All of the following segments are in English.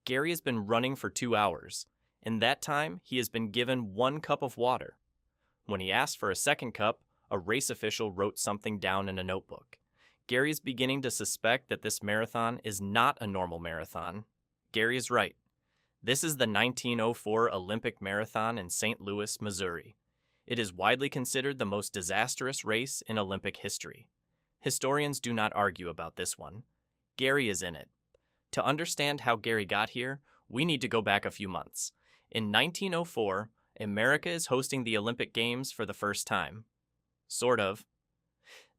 Gary has been running for 2 hours. In that time, he has been given 1 cup of water. When he asked for a second cup, a race official wrote something down in a notebook. Gary is beginning to suspect that this marathon is not a normal marathon. Gary is right. This is the 1904 Olympic Marathon in St. Louis, Missouri. It is widely considered the most disastrous race in Olympic history. Historians do not argue about this one. Gary is in it. To understand how Gary got here, we need to go back a few months. In 1904, America is hosting the Olympic Games for the first time. Sort of.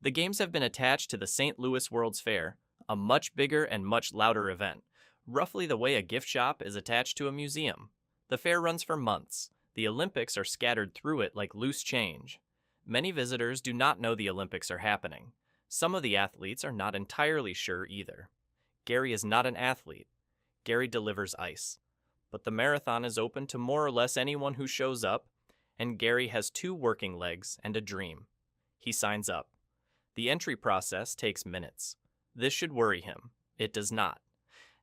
The Games have been attached to the St. Louis World's Fair, a much bigger and much louder event, roughly the way a gift shop is attached to a museum. The fair runs for months. The Olympics are scattered through it like loose change. Many visitors do not know the Olympics are happening. Some of the athletes are not entirely sure either. Gary is not an athlete. Gary delivers ice. But the marathon is open to more or less anyone who shows up, and Gary has 2 working legs and a dream. He signs up. The entry process takes minutes. This should worry him. It does not.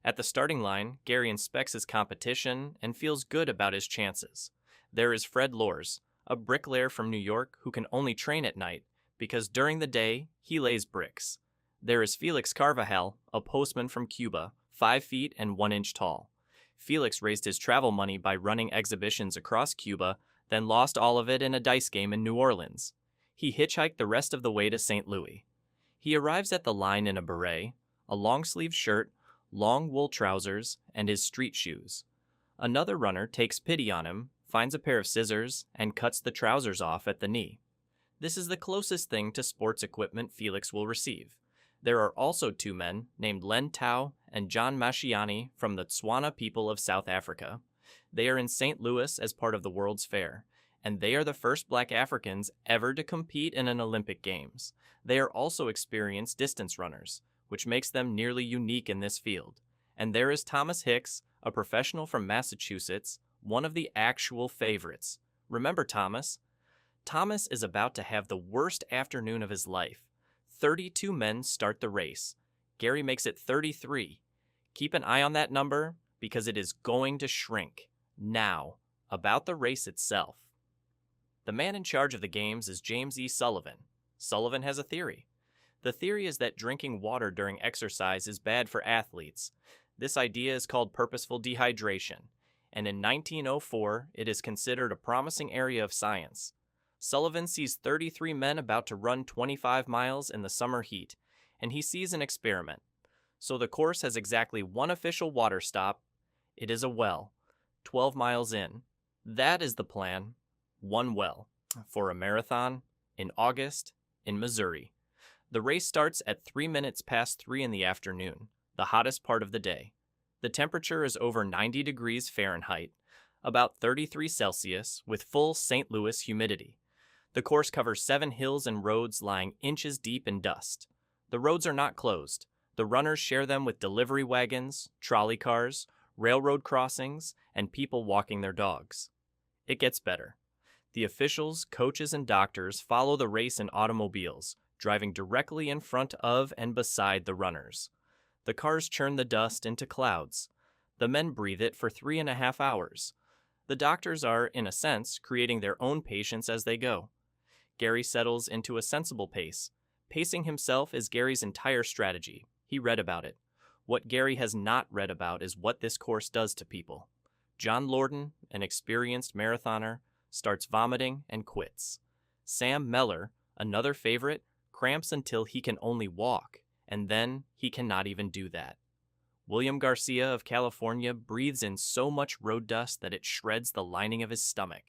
At the starting line, Gary inspects his competition and feels good about his chances. There is Fred Lorz, a bricklayer from New York who can only train at night because during the day he lays bricks. There is Felix Carvajal, a postman from Cuba, 5 feet and 1 inch tall. Felix raised his travel money by running exhibitions across Cuba, then lost all of it in a dice game in New Orleans. He hitchhiked the rest of the way to St. Louis. He arrives at the line in a beret, a long-sleeved shirt, long wool trousers, and his street shoes. Another runner takes pity on him, finds a pair of scissors, and cuts the trousers off at the knee. This is the closest thing to sports equipment Felix will receive. There are also 2 men named Len Tao and John Mashiani from the Tswana people of South Africa. They are in St. Louis as part of the World's Fair, and they are the first Black Africans ever to compete in an Olympic Games. They are also experienced distance runners, which makes them nearly unique in this field. And there is Thomas Hicks, a professional from Massachusetts, one of the actual favorites. Remember Thomas? Thomas is about to have the worst afternoon of his life. 32 men start the race. Gary makes it 33. Keep an eye on that number because it is going to shrink. Now, about the race itself. The man in charge of the games is James E. Sullivan. Sullivan has a theory. The theory is that drinking water during exercise is bad for athletes. This idea is called purposeful dehydration, and in 1904 it is considered a promising area of science. Sullivan sees 33 men about to run 25 miles in the summer heat, and he sees an experiment. So the course has exactly 1 official water stop. It is a well, 12 miles in. That is the plan. 1 well, for a marathon, in August, in Missouri. The race starts at 3 minutes past 3 in the afternoon, the hottest part of the day. The temperature is over 90 degrees Fahrenheit, about 33 Celsius, with full St. Louis humidity. The course covers 7 hills and roads lying inches deep in dust. The roads are not closed. The runners share them with delivery wagons, trolley cars, railroad crossings, and people walking their dogs. It gets better. The officials, coaches, and doctors follow the race in automobiles, driving directly in front of and beside the runners. The cars churn the dust into clouds. The men breathe it for 3.5 hours. The doctors are, in a sense, creating their own patients as they go. Gary settles into a sensible pace. Pacing himself is Gary's entire strategy. He read about it. What Gary has not read about is what this course does to people. John Lorden, an experienced marathoner, starts vomiting and quits. Sam Meller, another favorite, cramps until he can only walk, and then he cannot even do that. William Garcia of California breathes in so much road dust that it shreds the lining of his stomach.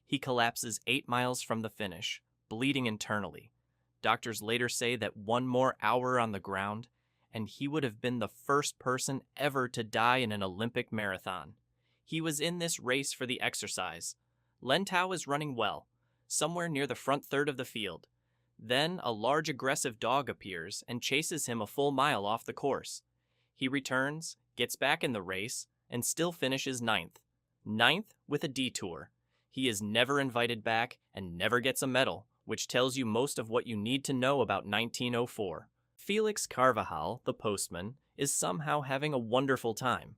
He collapses 8 miles from the finish, bleeding internally. Doctors later say that 1 more hour on the ground, and he would have been the first person ever to die in an Olympic marathon. He was in this race for the exercise. Len Tao is running well, somewhere near the front third of the field. Then a large aggressive dog appears and chases him a full mile off the course. He returns, gets back in the race, and still finishes 9th. 9th with a detour. He is never invited back and never gets a medal, which tells you most of what you need to know about 1904. Felix Carvajal, the postman, is somehow having a wonderful time.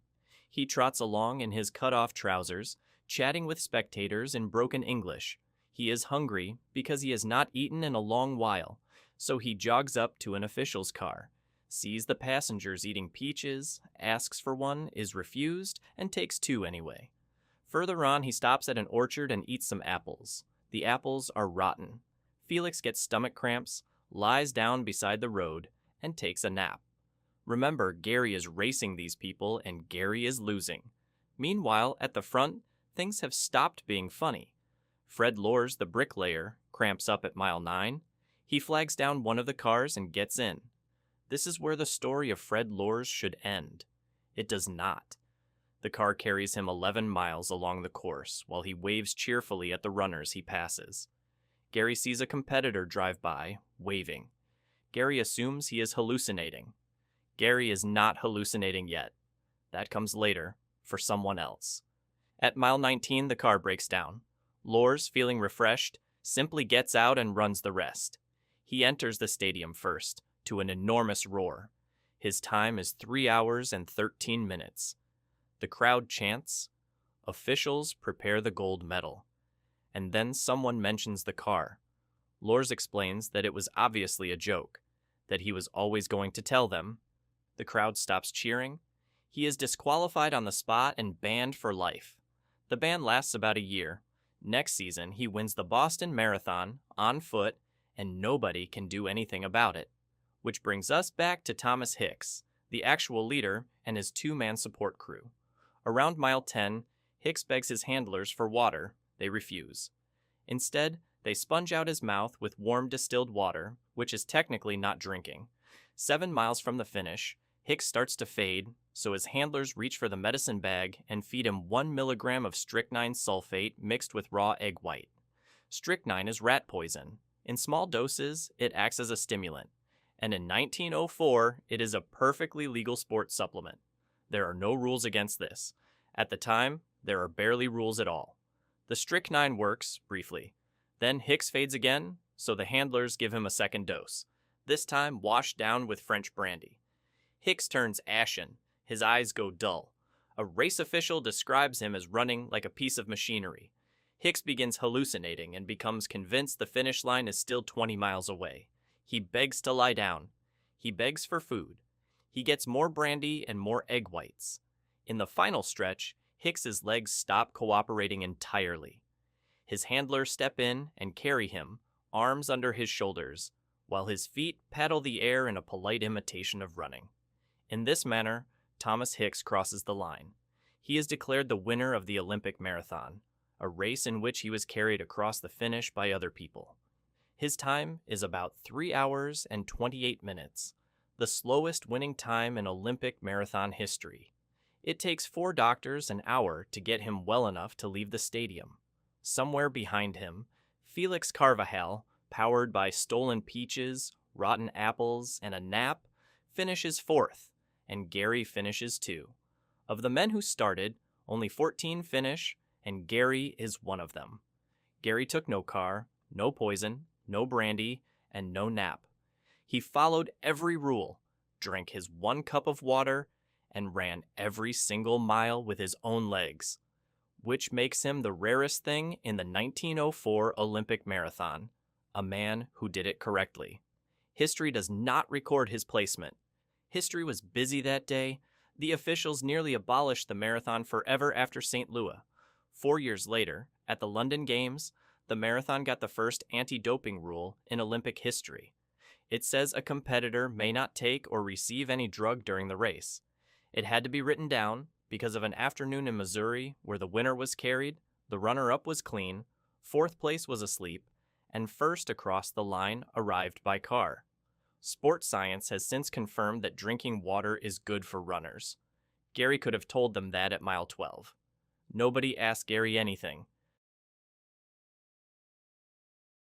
He trots along in his cut-off trousers, chatting with spectators in broken English. He is hungry because he has not eaten in a long while, so he jogs up to an official's car, sees the passengers eating peaches, asks for one, is refused, and takes two anyway. Further on, he stops at an orchard and eats some apples. The apples are rotten. Felix gets stomach cramps, lies down beside the road, and takes a nap. Remember, Gary is racing these people, and Gary is losing. Meanwhile, at the front, things have stopped being funny. Fred Lorz, the bricklayer, cramps up at mile 9. He flags down one of the cars and gets in. This is where the story of Fred Lorz should end. It does not. The car carries him 11 miles along the course while he waves cheerfully at the runners he passes. Gary sees a competitor drive by, waving. Gary assumes he is hallucinating. Gary is not hallucinating yet. That comes later, for someone else. At mile 19, the car breaks down. Lorz, feeling refreshed, simply gets out and runs the rest. He enters the stadium first, to an enormous roar. His time is 3 hours and 13 minutes. The crowd chants. Officials prepare the gold medal. And then someone mentions the car. Lorz explains that it was obviously a joke, that he was always going to tell them. The crowd stops cheering. He is disqualified on the spot and banned for life. The ban lasts about a year. Next season, he wins the Boston Marathon on foot, and nobody can do anything about it. Which brings us back to Thomas Hicks, the actual leader, and his two-man support crew. Around mile 10, Hicks begs his handlers for water. They refuse. Instead, they sponge out his mouth with warm distilled water, which is technically not drinking. 7 miles from the finish, Hicks starts to fade, so his handlers reach for the medicine bag and feed him 1 milligram of strychnine sulfate mixed with raw egg white. Strychnine is rat poison. In small doses, it acts as a stimulant. And in 1904, it is a perfectly legal sports supplement. There are no rules against this. At the time, there are barely rules at all. The strychnine works, briefly. Then Hicks fades again, so the handlers give him a second dose, this time washed down with French brandy. Hicks turns ashen. His eyes go dull. A race official describes him as running like a piece of machinery. Hicks begins hallucinating and becomes convinced the finish line is still 20 miles away. He begs to lie down. He begs for food. He gets more brandy and more egg whites. In the final stretch, Hicks's legs stop cooperating entirely. His handlers step in and carry him, arms under his shoulders, while his feet paddle the air in a polite imitation of running. In this manner, Thomas Hicks crosses the line. He is declared the winner of the Olympic marathon, a race in which he was carried across the finish by other people. His time is about 3 hours and 28 minutes, the slowest winning time in Olympic marathon history. It takes 4 doctors an hour to get him well enough to leave the stadium. Somewhere behind him, Felix Carvajal, powered by stolen peaches, rotten apples, and a nap, finishes 4th, and Gary finishes 2. Of the men who started, only 14 finish, and Gary is one of them. Gary took no car, no poison, no brandy, and no nap. He followed every rule, drank his 1 cup of water, and ran every single mile with his own legs, which makes him the rarest thing in the 1904 Olympic marathon, a man who did it correctly. History does not record his placement. History was busy that day. The officials nearly abolished the marathon forever after St. Louis. 4 years later, at the London Games, the marathon got the first anti-doping rule in Olympic history. It says a competitor may not take or receive any drug during the race. It had to be written down because of an afternoon in Missouri where the winner was carried, the runner-up was clean, 4th place was asleep, and first across the line arrived by car. Sports science has since confirmed that drinking water is good for runners. Gary could have told them that at mile 12. Nobody asked Gary anything.